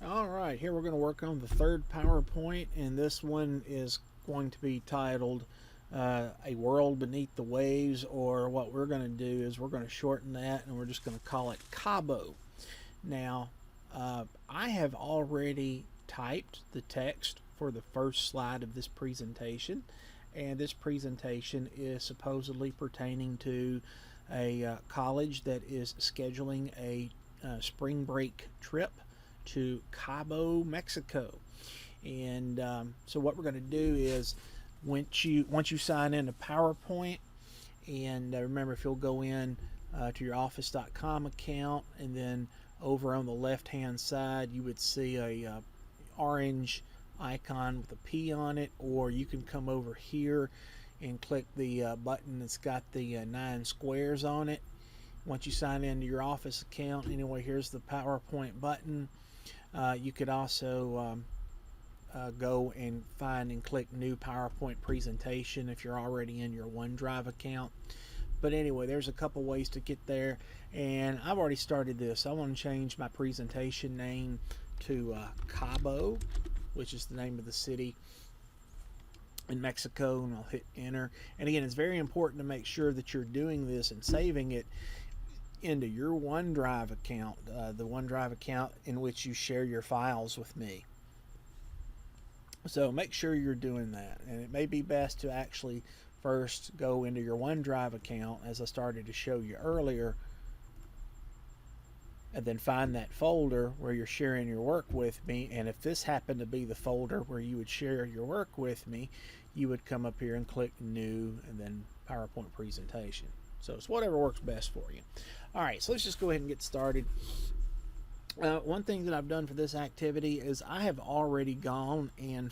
All right, here we're going to work on the third PowerPoint, and this one is going to be titled A World Beneath the Waves, or what we're going to do is we're going to shorten that and we're just going to call it Cabo. Now, I have already typed the text for the first slide of this presentation, and this presentation is supposedly pertaining to a college that is scheduling a spring break trip to Cabo, Mexico. And so what we're going to do is once you sign into PowerPoint, and remember, if you'll go in to your office.com account, and then over on the left hand side you would see a orange icon with a P on it, or you can come over here and click the button that's got the 9 squares on it. Once you sign into your office account, anyway, here's the PowerPoint button. You could also go and find and click new PowerPoint presentation if you're already in your OneDrive account. But anyway, there's a couple ways to get there, and I've already started this. I want to change my presentation name to Cabo, which is the name of the city in Mexico, and I'll hit enter. And again, it's very important to make sure that you're doing this and saving it into your OneDrive account, the OneDrive account in which you share your files with me. So make sure you're doing that, and it may be best to actually first go into your OneDrive account, as I started to show you earlier, and then find that folder where you're sharing your work with me. And if this happened to be the folder where you would share your work with me, you would come up here and click new and then PowerPoint presentation. So it's whatever works best for you. All right, so let's just go ahead and get started. One thing that I've done for this activity is I have already gone and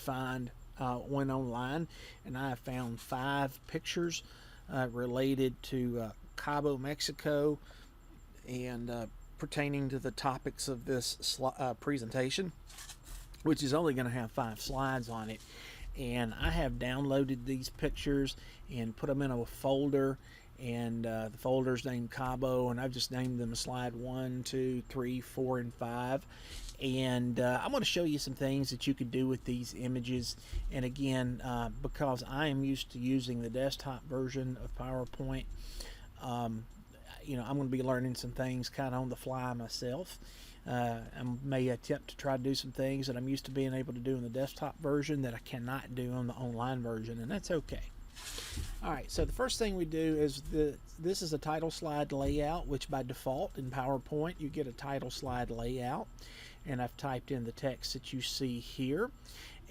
went online, and I have found 5 pictures related to Cabo, Mexico, and pertaining to the topics of this presentation, which is only going to have 5 slides on it. And I have downloaded these pictures and put them in a folder, and the folder's named Cabo, and I've just named them slide 1, 2, 3, 4, and 5. And I'm going to show you some things that you could do with these images. And again, because I am used to using the desktop version of PowerPoint, I'm going to be learning some things kind of on the fly myself. I may attempt to try to do some things that I'm used to being able to do in the desktop version that I cannot do on the online version, and that's okay. Alright, so the first thing we do is this is a title slide layout, which by default in PowerPoint you get a title slide layout, and I've typed in the text that you see here.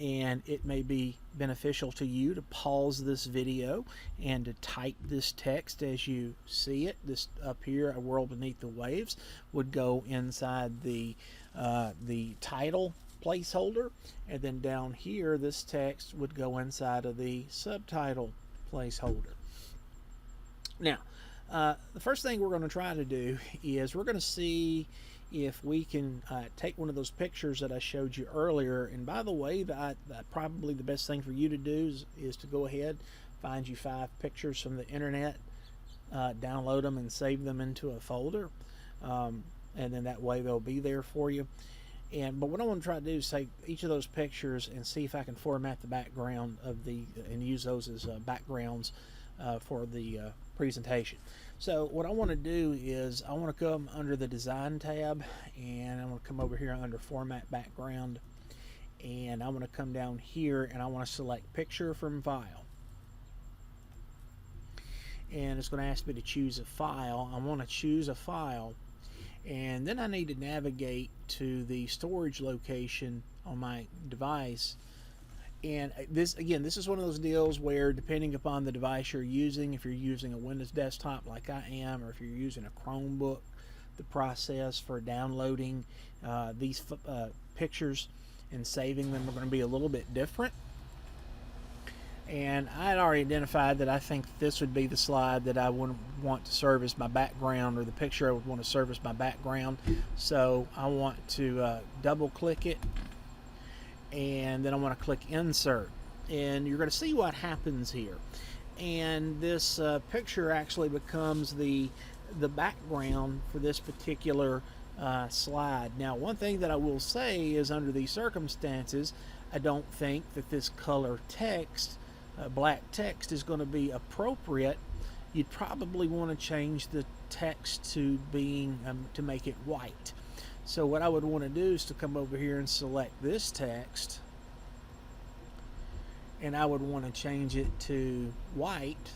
And it may be beneficial to you to pause this video and to type this text as you see it. This up here, A World Beneath the Waves, would go inside the title placeholder, and then down here this text would go inside of the subtitle placeholder. Now, the first thing we're going to try to do is we're going to see if we can take one of those pictures that I showed you earlier. And by the way, probably the best thing for you to do is to go ahead, find you 5 pictures from the internet, download them and save them into a folder, and then that way they'll be there for you. But what I want to try to do is take each of those pictures and see if I can format the background and use those as backgrounds for the presentation. So what I want to do is I want to come under the Design tab, and I want to come over here under Format Background, and I want to come down here and I want to select Picture from File. And it's going to ask me to choose a file. I want to choose a file, and then I need to navigate to the storage location on my device. And this is one of those deals where, depending upon the device you're using, if you're using a Windows desktop like I am, or if you're using a Chromebook, the process for downloading these pictures and saving them are going to be a little bit different. And I had already identified that I think this would be the slide that I would want to serve as my background, or the picture I would want to serve as my background. So I want to double click it, and then I want to click Insert, and you're going to see what happens here. And this picture actually becomes the background for this particular slide. Now, one thing that I will say is under these circumstances, I don't think that this color text, black text, is going to be appropriate. You'd probably want to change the text to being to make it white. So what I would want to do is to come over here and select this text, and I would want to change it to white.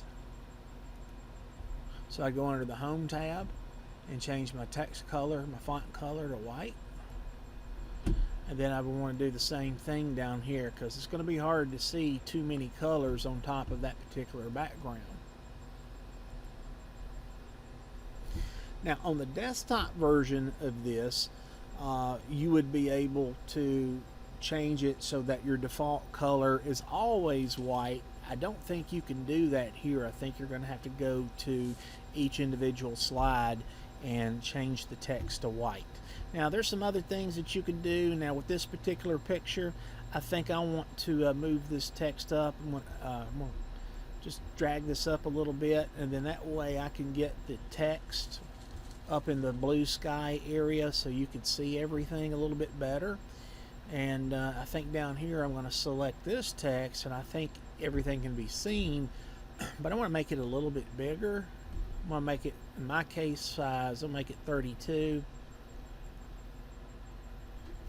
So I go under the Home tab and change my text color, my font color, to white. And then I would want to do the same thing down here, because it's going to be hard to see too many colors on top of that particular background. Now, on the desktop version of this, you would be able to change it so that your default color is always white. I don't think you can do that here. I think you're going to have to go to each individual slide and change the text to white. Now, there's some other things that you can do. Now, with this particular picture, I think I want to move this text up. I'm going to just drag this up a little bit, and then that way I can get the text up in the blue sky area so you can see everything a little bit better. And I think down here I'm going to select this text, and I think everything can be seen, but I want to make it a little bit bigger. I'm going to make it, in my case size, I'll make it 32,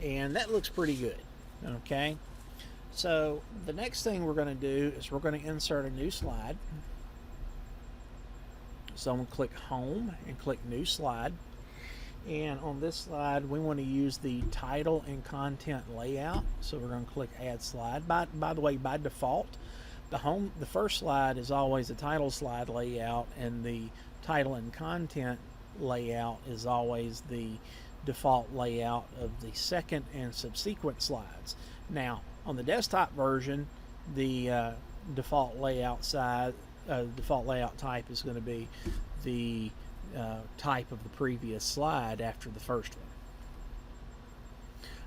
and that looks pretty good. Okay, so the next thing we're going to do is we're going to insert a new slide. So I'm going to click Home and click New Slide. And on this slide, we want to use the title and content layout. So we're going to click Add Slide. By the way, by default, the first slide is always a title slide layout, and the title and content layout is always the default layout of the second and subsequent slides. Now, on the desktop version, the default layout type is going to be the type of the previous slide after the first one.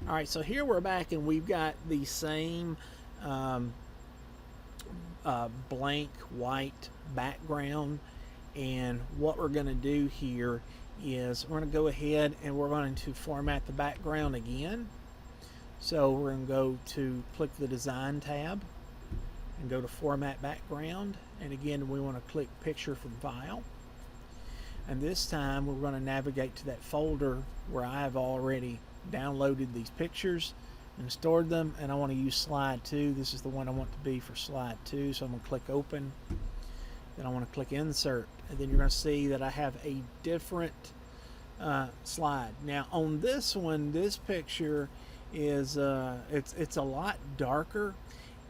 Alright, so here we're back, and we've got the same blank white background, and what we're going to do here is we're going to go ahead and we're going to format the background again. So we're going to go to click the Design tab and go to Format Background, and again we want to click Picture from File, and this time we're going to navigate to that folder where I have already downloaded these pictures and stored them, and I want to use slide 2. This is the one I want to be for slide 2, so I'm going to click Open, then I want to click Insert, and then you're going to see that I have a different slide. Now on this one, this picture is it's a lot darker.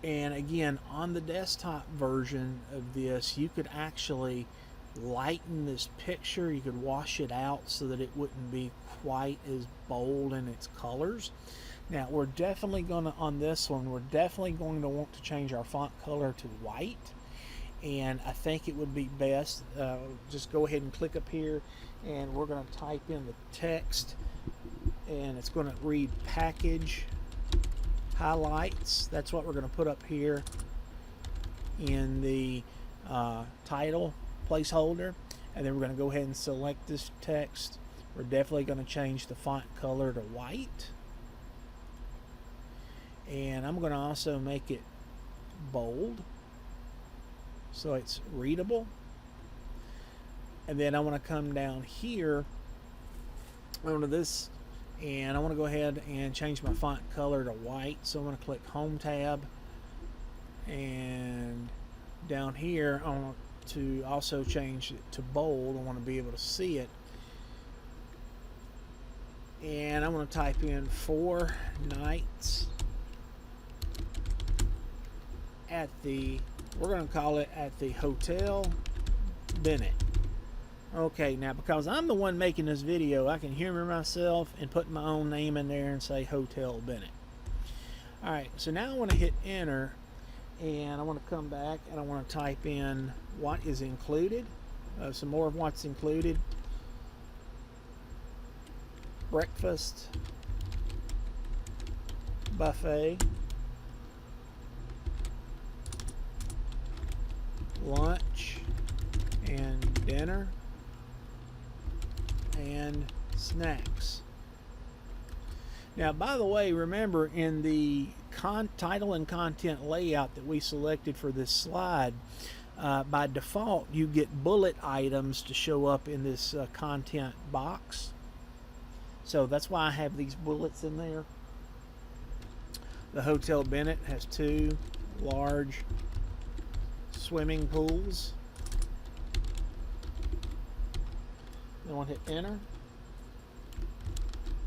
And again, on the desktop version of this, you could actually lighten this picture. You could wash it out so that it wouldn't be quite as bold in its colors. Now, we're definitely going to, on this one, we're definitely going to want to change our font color to white. And I think it would be best, just go ahead and click up here, and we're going to type in the text, and it's going to read Package Highlights. That's what we're going to put up here in the title placeholder, and then we're going to go ahead and select this text. We're definitely going to change the font color to white, and I'm going to also make it bold so it's readable. And then I want to come down here onto this, and I want to go ahead and change my font color to white. So I'm going to click Home tab, and down here I want to also change it to bold. I want to be able to see it, and I'm going to type in 4 nights at the, we're going to call it at the Hotel Bennett. Okay, now because I'm the one making this video, I can humor myself and put my own name in there and say Hotel Bennett. Alright, so now I want to hit enter, and I want to come back and I want to type in what is included, some more of what's included. Breakfast buffet, lunch and dinner, and snacks. Now, by the way, remember in the title and content layout that we selected for this slide, by default, you get bullet items to show up in this content box. So that's why I have these bullets in there. The Hotel Bennett has 2 large swimming pools. Then we'll hit enter.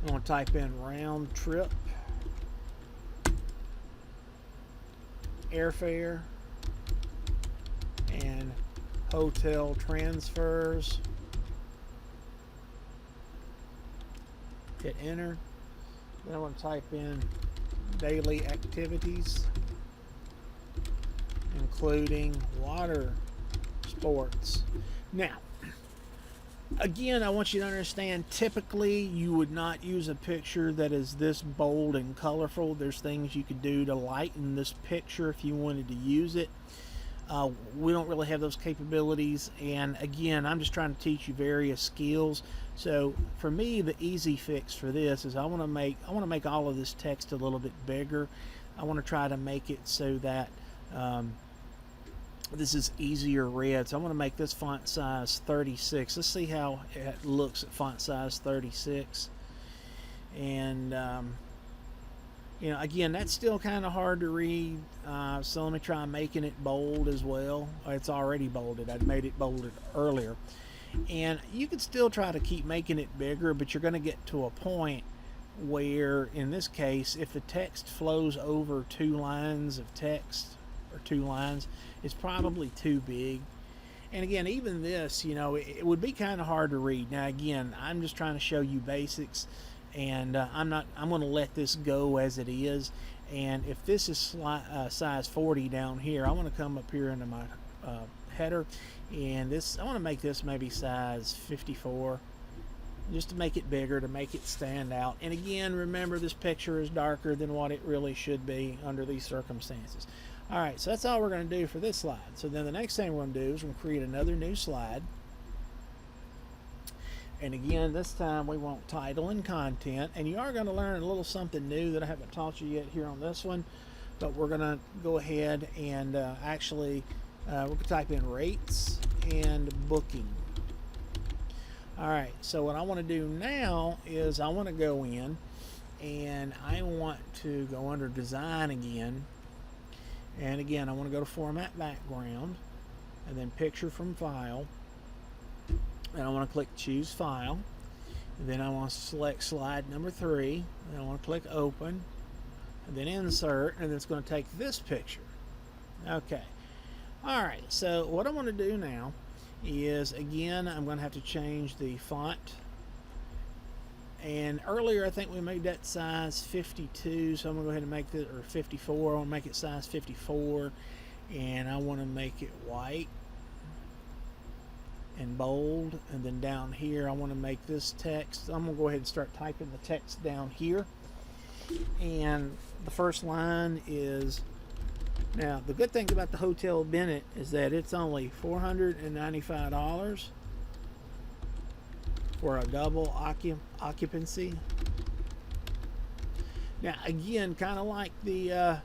I'm going to type in round trip, airfare, and hotel transfers. Hit enter. Then I want to type in daily activities, including water sports. Now, again, I want you to understand, typically you would not use a picture that is this bold and colorful. There's things you could do to lighten this picture if you wanted to use it. We don't really have those capabilities, and again, I'm just trying to teach you various skills. So for me, the easy fix for this is I want to make all of this text a little bit bigger. I want to try to make it so that this is easier read. So I'm going to make this font size 36. Let's see how it looks at font size 36. And you know, again, that's still kind of hard to read. So let me try making it bold as well. It's already bolded. I'd made it bolded earlier. And you can still try to keep making it bigger, but you're going to get to a point where, in this case, if the text flows over 2 lines of text, or 2 lines, it's probably too big. And again, even this, you know, it would be kind of hard to read. Now again, I'm just trying to show you basics, and I'm going to let this go as it is. And if this is size 40 down here, I want to come up here into my header, and this, I want to make this maybe size 54, just to make it bigger, to make it stand out. And again, remember, this picture is darker than what it really should be under these circumstances. Alright, so that's all we're going to do for this slide. So then the next thing we're going to do is we're going to create another new slide. And again, this time we want title and content. And you are going to learn a little something new that I haven't taught you yet here on this one. But we're going to go ahead and actually, we're going to type in rates and booking. Alright, so what I want to do now is I want to go in and I want to go under design again. And again, I want to go to format background and then picture from file. And I want to click choose file. And then I want to select slide number 3. And I want to click open. And then insert. And then it's going to take this picture. Okay. Alright, so what I want to do now is, again, I'm going to have to change the font. And earlier I think we made that size 52, so I'm going to go ahead and make this, or 54, I want to make it size 54, and I want to make it white and bold. And then down here I want to make this text, I'm going to go ahead and start typing the text down here. And the first line is, now the good thing about the Hotel Bennett is that it's only $495 for a double occupancy. Now again, kind of like the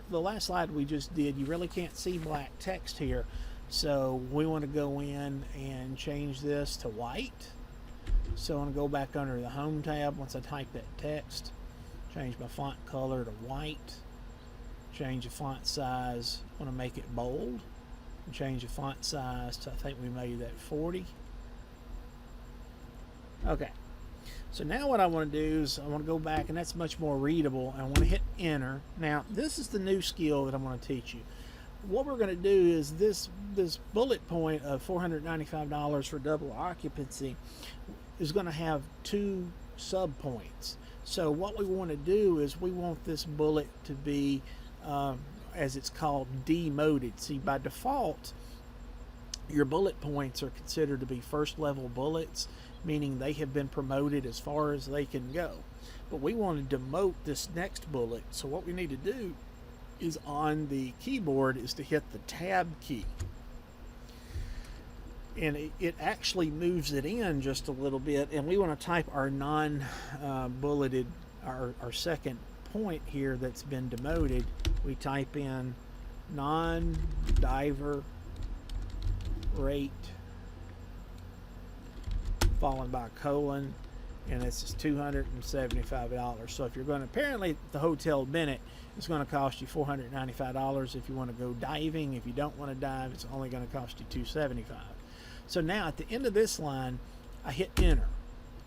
last slide we just did, you really can't see black text here, so we want to go in and change this to white. So I'm going to go back under the home tab once I type that text, change my font color to white, change the font size, I want to make it bold, and change the font size to, I think we made that 40. Okay, so now what I want to do is I want to go back, and that's much more readable, and I want to hit enter. Now this is the new skill that I'm going to teach you. What we're going to do is this bullet point of $495 for double occupancy is going to have 2 sub points. So what we want to do is we want this bullet to be, as it's called, demoded. See, by default, your bullet points are considered to be first level bullets, meaning they have been promoted as far as they can go. But we want to demote this next bullet, so what we need to do is on the keyboard is to hit the tab key, and it actually moves it in just a little bit, and we want to type our non-bulleted our second point here that's been demoted, we type in non-diver rate followed by a colon, and this is $275. So if you're going to, apparently the Hotel Bennett is going to cost you $495 if you want to go diving. If you don't want to dive, it's only going to cost you $275. So now at the end of this line, I hit enter,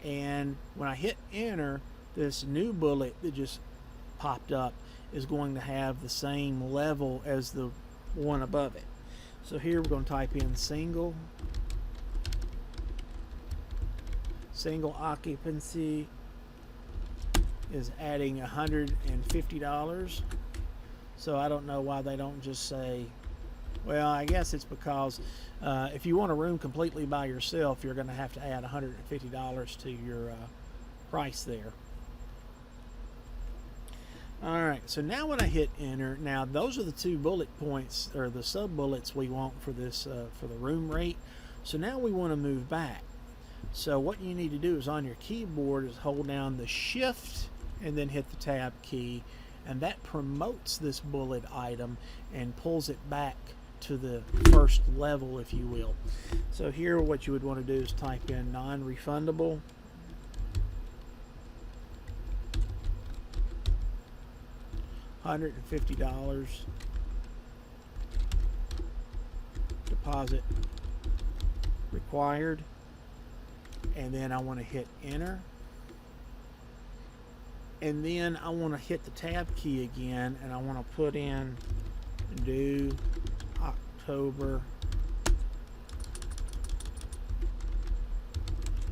and when I hit enter, this new bullet that just popped up is going to have the same level as the one above it. So here we're going to type in single occupancy is adding $150. So I don't know why they don't just say, well, I guess it's because if you want a room completely by yourself, you're going to have to add $150 to your price there. Alright, so now when I hit enter, now those are the 2 bullet points, or the sub bullets we want for this for the room rate. So now we want to move back. So what you need to do is on your keyboard is hold down the shift and then hit the tab key, and that promotes this bullet item and pulls it back to the first level, if you will. So here what you would want to do is type in non-refundable, $150 deposit required, and then I want to hit enter, and then I want to hit the tab key again, and I want to put in due October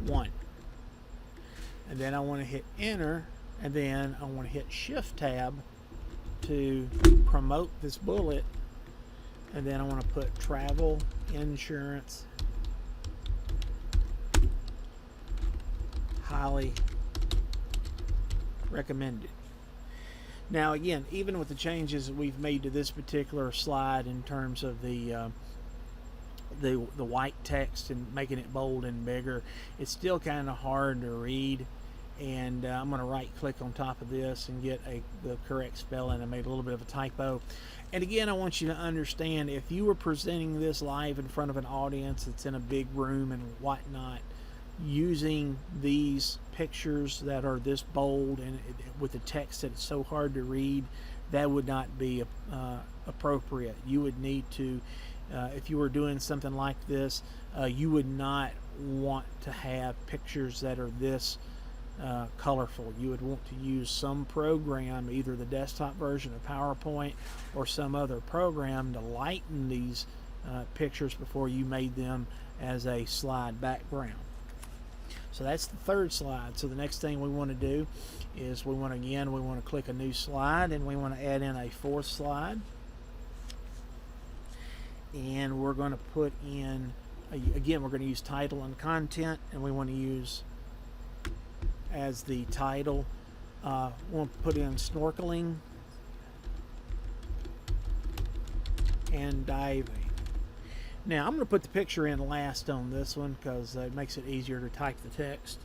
1, and then I want to hit enter, and then I want to hit shift tab to promote this bullet, and then I want to put travel insurance highly recommended. Now again, even with the changes that we've made to this particular slide in terms of the white text and making it bold and bigger, it's still kind of hard to read. And I'm going to right click on top of this and get the correct spelling. I made a little bit of a typo. And again, I want you to understand, if you were presenting this live in front of an audience that's in a big room and whatnot, using these pictures that are this bold and with the text that's so hard to read, that would not be appropriate. You would need to, if you were doing something like this, you would not want to have pictures that are this colorful. You would want to use some program, either the desktop version of PowerPoint or some other program, to lighten these pictures before you made them as a slide background. So that's the third slide. So the next thing we want to do is we want to click a new slide, and we want to add in a fourth slide, and we're going to put in, again, we're going to use title and content, and we want to use as the title, we'll put in snorkeling and diving. Now I'm going to put the picture in last on this one because it makes it easier to type the text.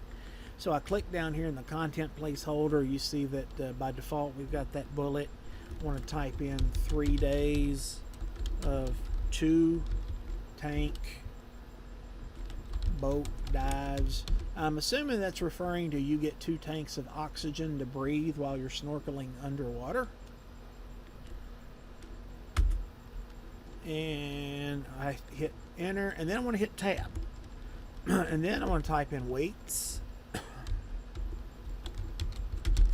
So I click down here in the content placeholder. You see that by default we've got that bullet. I want to type in 3 days of 2 tank boat dives. I'm assuming that's referring to you get 2 tanks of oxygen to breathe while you're snorkeling underwater. And I hit enter, and then I want to hit tab. And then I want to type in weights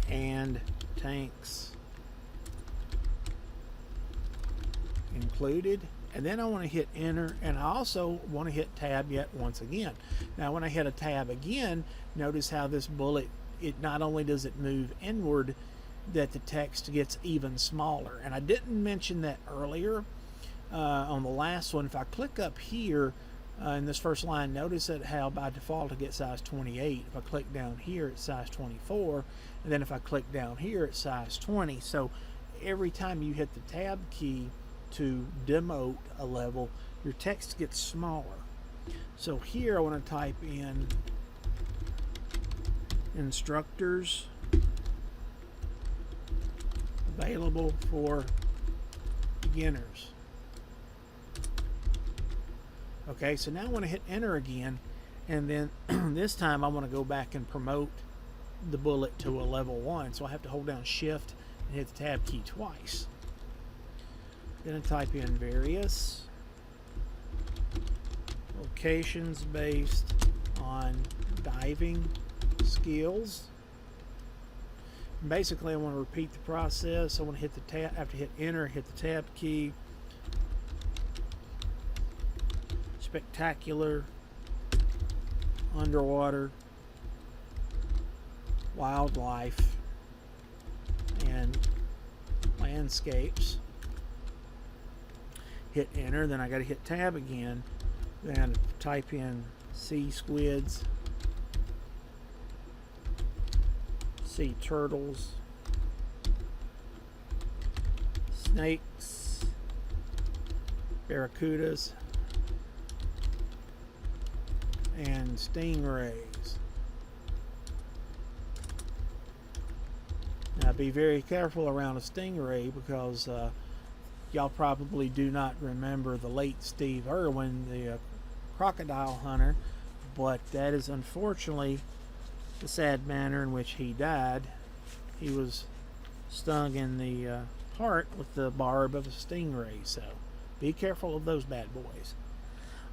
and tanks included. And then I want to hit enter, and I also want to hit tab yet once again. Now when I hit a tab again, notice how this bullet, it not only does it move inward, that the text gets even smaller. And I didn't mention that earlier on the last one. If I click up here in this first line, notice that how by default it gets size 28. If I click down here it's size 24, and then if I click down here it's size 20. So every time you hit the tab key to demote a level, your text gets smaller. So here I want to type in instructors available for beginners. Okay, so now I want to hit enter again, and then this time I want to go back and promote the bullet to a level 1. So I have to hold down shift and hit the tab key twice. Then I type in various locations based on diving skills. And basically I want to repeat the process. I want to hit the tab, after hit enter, hit the tab key. Spectacular, underwater, wildlife, and landscapes. Hit enter, then I got to hit tab again, then type in sea squids, sea turtles, snakes, barracudas, and stingrays. Now be very careful around a stingray, because y'all probably do not remember the late Steve Irwin, the crocodile hunter, but that is unfortunately the sad manner in which he died. He was stung in the heart with the barb of a stingray, so be careful of those bad boys.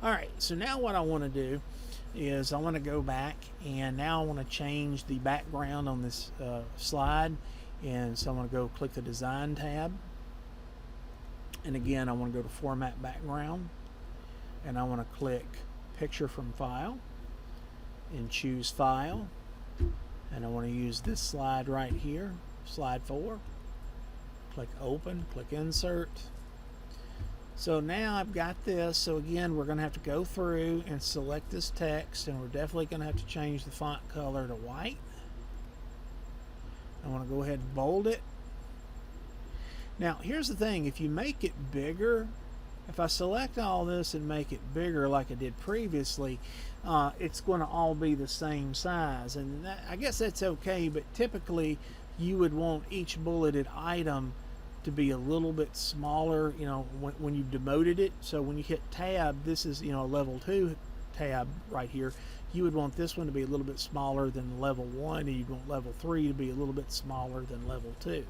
Alright, so now what I want to do is I want to go back, and now I want to change the background on this slide. And so I want to go click the design tab, and again I want to go to format background, and I want to click picture from file and choose file, and I want to use this slide right here, slide 4. Click open, click insert. So now I've got this. So again, we're going to have to go through and select this text, and we're definitely going to have to change the font color to white. I want to go ahead and bold it. Now here's the thing, if you make it bigger, if I select all this and make it bigger like I did previously, it's going to all be the same size, and I guess that's okay, but typically you would want each bulleted item to be a little bit smaller, you know, when you've demoted it. So when you hit tab, this is, you know, a level 2 tab right here. You would want this one to be a little bit smaller than level 1, and you'd want level 3 to be a little bit smaller than level 2.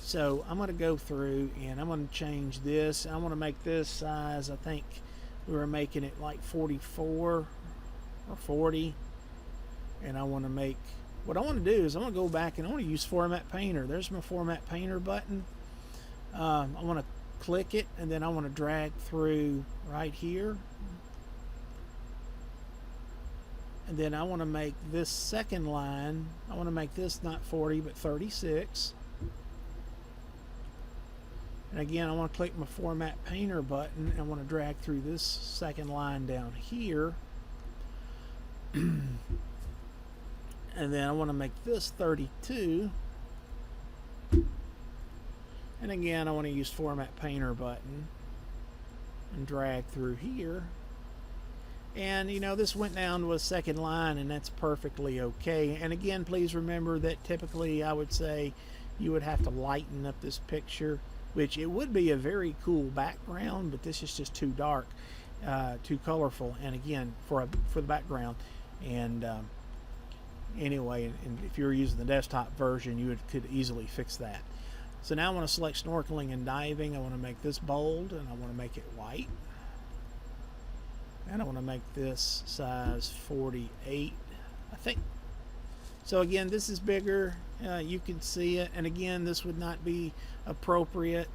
So I'm going to go through and I'm going to change this. I want to make this size, I think we were making it like 44 or 40, and I want to make, what I want to do is I want to go back and I want to use Format Painter. There's my Format Painter button. I want to click it, and then I want to drag through right here, and then I want to make this second line, I want to make this not 40 but 36, and again I want to click my Format Painter button, and I want to drag through this second line down here, and then I want to make this 32. And again, I want to use Format Painter button and drag through here. And you know, this went down to a second line, and that's perfectly okay. And again, please remember that typically I would say you would have to lighten up this picture, which it would be a very cool background, but this is just too dark, too colorful. And again, for the background. And anyway, and if you were using the desktop version, you could easily fix that. So now I want to select snorkeling and diving. I want to make this bold, and I want to make it white. And I want to make this size 48, I think. So again, this is bigger. You can see it. And again, this would not be appropriate.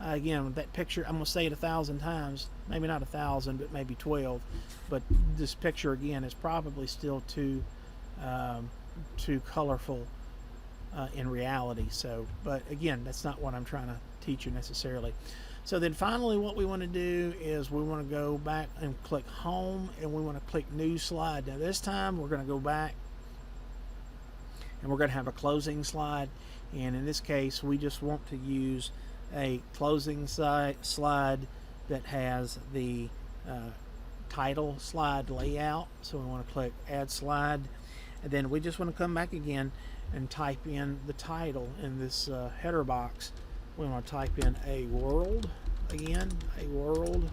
Again, with that picture, I'm going to say it 1,000 times. Maybe not 1,000, but maybe 12. But this picture, again, is probably still too colorful in reality. So, but again, that's not what I'm trying to teach you necessarily. So then finally what we want to do is we want to go back and click home, and we want to click new slide. Now this time we're going to go back and we're going to have a closing slide, and in this case we just want to use a closing slide that has the title slide layout. So we want to click add slide, and then we just want to come back again and type in the title in this header box. We want to type in a world again, a world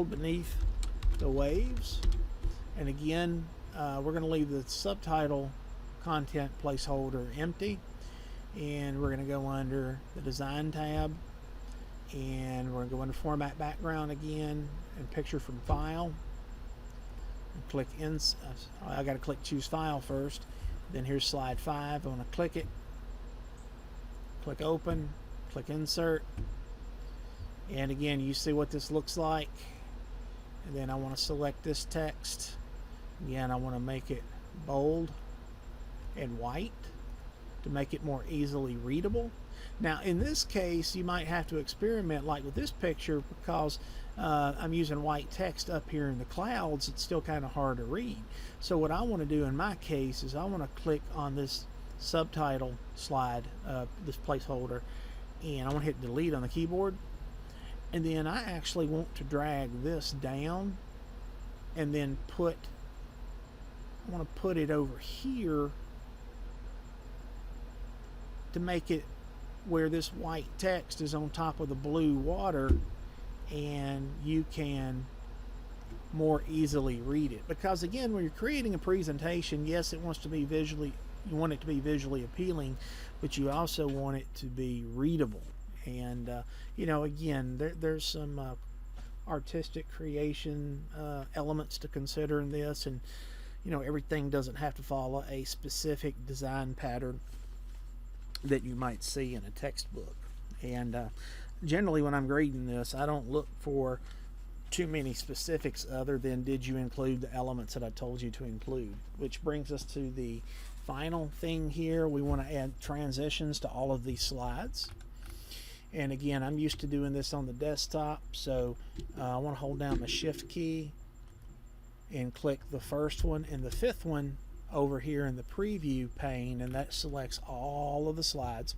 beneath the waves. And again, we're going to leave the subtitle content placeholder empty, and we're going to go under the design tab, and we're going to go under format background again and picture from file, and click I got to click choose file first. Then here's slide 5. I want to click it, click open, click insert, and again you see what this looks like. And then I want to select this text again. I want to make it bold and white to make it more easily readable. Now in this case you might have to experiment like with this picture, because I'm using white text up here in the clouds. It's still kind of hard to read. So what I want to do in my case is I want to click on this subtitle slide, this placeholder, and I want to hit delete on the keyboard, and then I actually want to drag this down and then I want to put it over here to make it where this white text is on top of the blue water, and you can more easily read it. Because again, when you're creating a presentation, yes, you want it to be visually appealing, but you also want it to be readable. And again, there's some artistic creation elements to consider in this, and everything doesn't have to follow a specific design pattern that you might see in a textbook. And generally when I'm grading this, I don't look for too many specifics other than did you include the elements that I told you to include. Which brings us to the final thing here. We want to add transitions to all of these slides. And again, I'm used to doing this on the desktop, so I want to hold down the shift key and click the first one and the fifth one over here in the preview pane, and that selects all of the slides.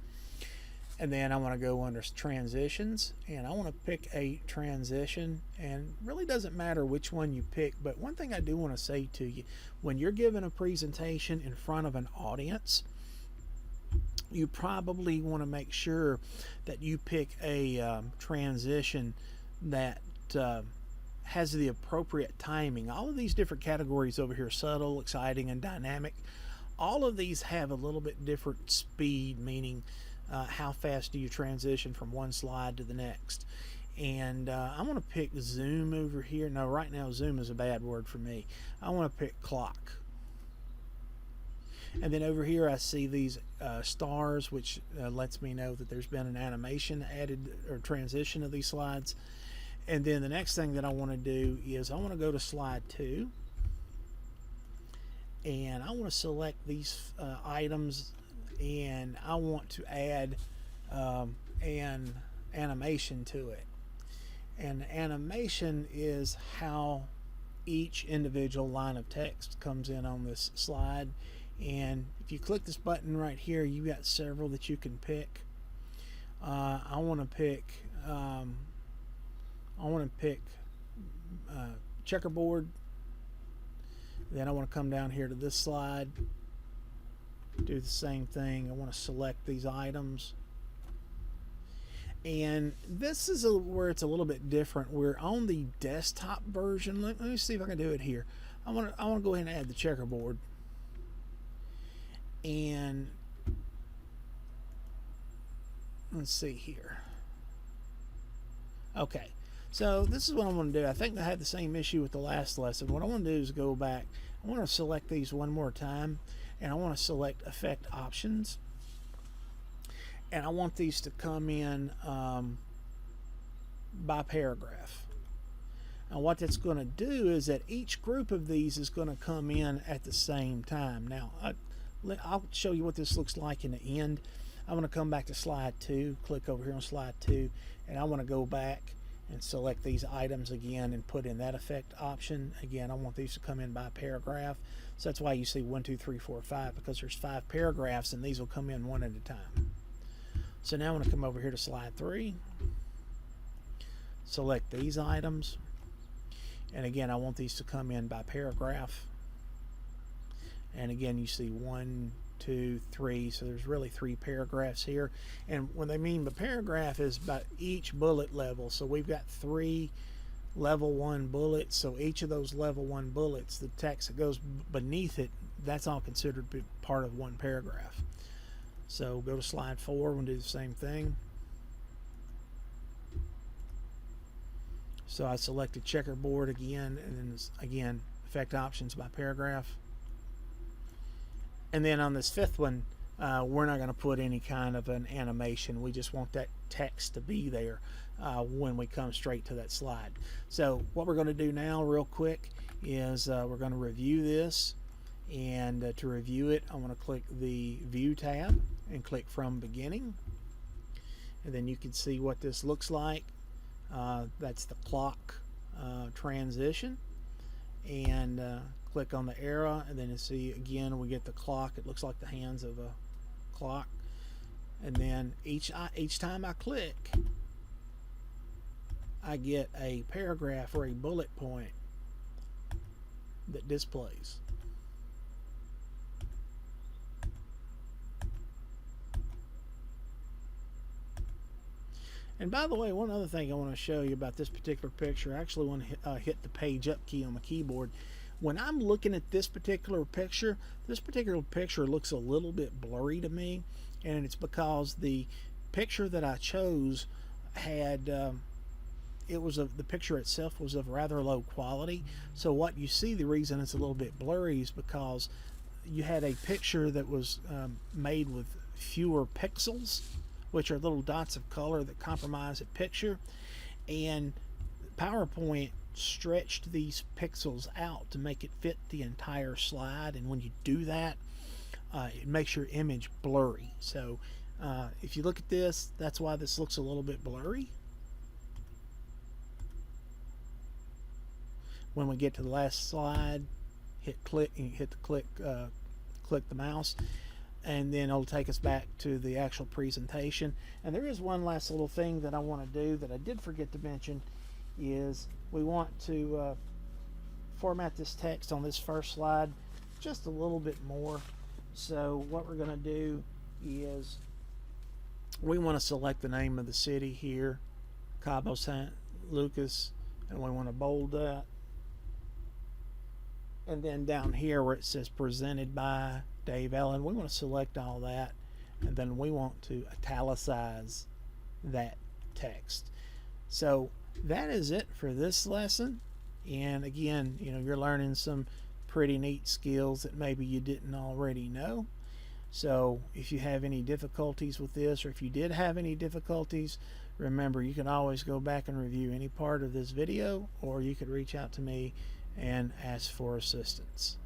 And then I want to go under transitions, and I want to pick a transition, and really doesn't matter which one you pick. But one thing I do want to say to you, when you're giving a presentation in front of an audience, you probably want to make sure that you pick a transition that has the appropriate timing. All of these different categories over here, subtle, exciting, and dynamic, all of these have a little bit different speed, meaning how fast do you transition from one slide to the next. And I want to pick zoom over here. No, right now zoom is a bad word for me. I want to pick clock. And then over here I see these stars, which lets me know that there's been an animation added or transition of these slides. And then the next thing that I want to do is I want to go to slide 2, and I want to select these items, and I want to add an animation to it. And animation is how each individual line of text comes in on this slide. And if you click this button right here, you got several that you can pick. I want to pick checkerboard. Then I want to come down here to this slide, do the same thing. I want to select these items, and this is where it's a little bit different. We're on the desktop version. Let me see if I can do it here. I want to go ahead and add the checkerboard, and let's see here. Okay, so this is what I'm going to do. I think I had the same issue with the last lesson. What I want to do is go back. I want to select these one more time, and I want to select effect options, and I want these to come in by paragraph. And what that's going to do is that each group of these is going to come in at the same time. Now I'll show you what this looks like in the end. I want to come back to slide 2, click over here on slide 2, and I want to go back and select these items again and put in that effect option. Again, I want these to come in by paragraph. So that's why you see 1, 2, 3, 4, 5, because there's 5 paragraphs, and these will come in one at a time. So now I want to come over here to slide 3, select these items, and again I want these to come in by paragraph. And again, you see 1, 2, 3, so there's really 3 paragraphs here. And what they mean by paragraph is about each bullet level. So we've got 3 level 1 bullets, so each of those level 1 bullets, the text that goes beneath it, that's all considered part of 1 paragraph. So go to slide 4, we'll do the same thing. So I selected checkerboard again, and then again, effect options by paragraph. And then on this 5th one, we're not going to put any kind of an animation. We just want that text to be there when we come straight to that slide. So what we're going to do now real quick is we're going to review this. And to review it, I want to click the View tab and click From Beginning. And then you can see what this looks like. That's the clock transition. And click on the arrow, and then you see again we get the clock. It looks like the hands of a clock. And then each time I click, I get a paragraph or a bullet point that displays. And by the way, one other thing I want to show you about this particular picture, I actually want to hit the page up key on my keyboard. When I'm looking at this particular picture looks a little bit blurry to me, and it's because the picture that I chose had the picture itself was of rather low quality. So what you see, the reason it's a little bit blurry is because you had a picture that was made with fewer pixels, which are little dots of color that compromise a picture, and PowerPoint stretched these pixels out to make it fit the entire slide, and when you do that, it makes your image blurry. So if you look at this, that's why this looks a little bit blurry. When we get to the last slide, hit click and click the mouse, and then it'll take us back to the actual presentation. And there is one last little thing that I want to do that I did forget to mention, is we want to format this text on this first slide just a little bit more. So what we're going to do is we want to select the name of the city here, Cabo San Lucas, and we want to bold that. And then down here where it says presented by Dave Ellen, we want to select all that, and then we want to italicize that text. So that is it for this lesson. And again, you're learning some pretty neat skills that maybe you didn't already know. So if you have any difficulties with this, or if you did have any difficulties, remember you can always go back and review any part of this video, or you could reach out to me and ask for assistance.